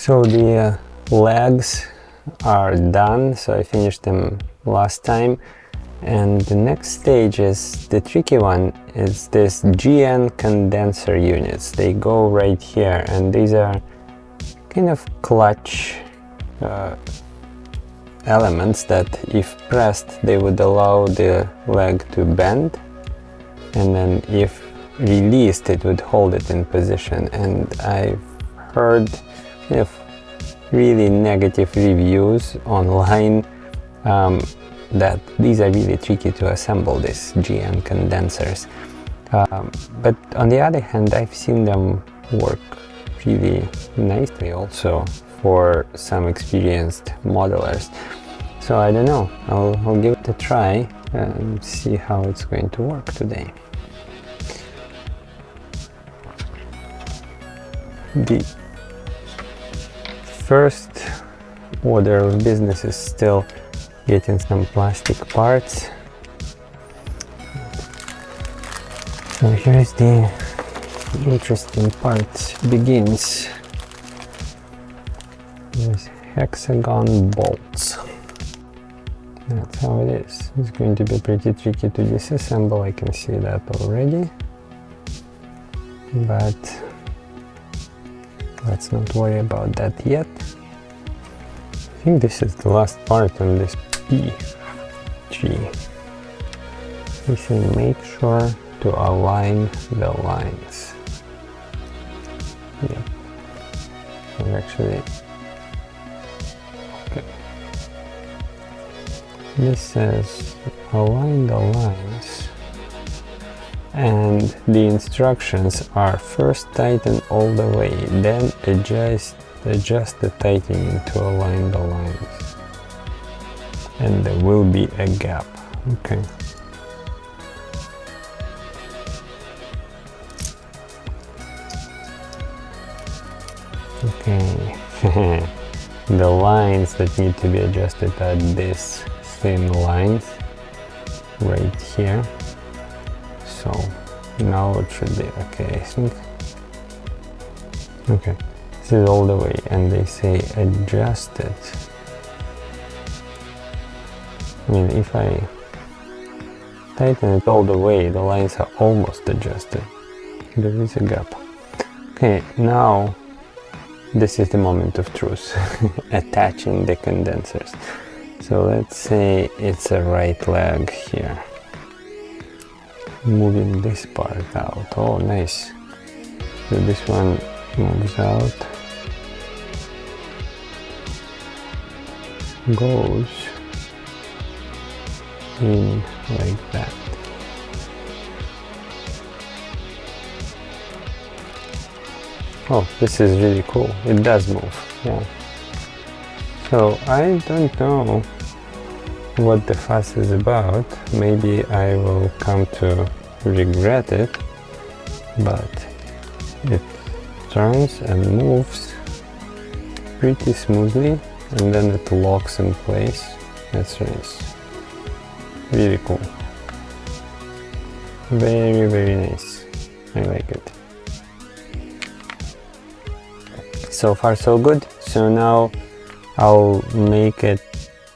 So the legs are done, so I finished them last time, and the next stage is the tricky one. It's this GN condenser units. They go right here, and these are kind of clutch elements that if pressed they would allow the leg to bend, and then if released it would hold it in position. And I've heard kind of really negative reviews online that these are really tricky to assemble, these GN condensers, but on the other hand I've seen them work really nicely also for some experienced modelers. So I don't know, I'll give it a try and see how it's going to work today. The first order of business is still getting some plastic parts. So here's the interesting part begins. There's hexagon bolts. That's how it is. It's going to be pretty tricky to disassemble, I can see that already. But let's not worry about that yet. I think this is the last part on this PG. We should make sure to align the lines. Yeah. So actually, okay. This says align the lines, and the instructions are first tighten all the way, then adjust the tightening to align the lines, and there will be a gap. Okay. Okay. The lines that need to be adjusted are these thin lines right here. So now it should be okay, I think. Okay, this is all the way, and they say adjust it. I mean, if I tighten it all the way, the lines are almost adjusted. There is a gap. Okay, now this is the moment of truth. Attaching the condensers. So let's say it's a right leg here. Moving this part out. Oh, nice. So this one moves out, goes in like that. Oh, this is really cool. It does move. Yeah. So I don't know what the fuss is about. Maybe I will come to regret it, but it turns and moves pretty smoothly, and then it locks in place. That's nice. Really cool. Very, very nice. I like it. So far so good. So now I'll make it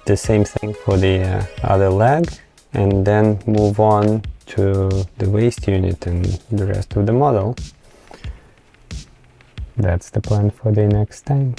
the same thing for the other leg, and then move on to the waist unit and the rest of the model. That's the plan for the next time.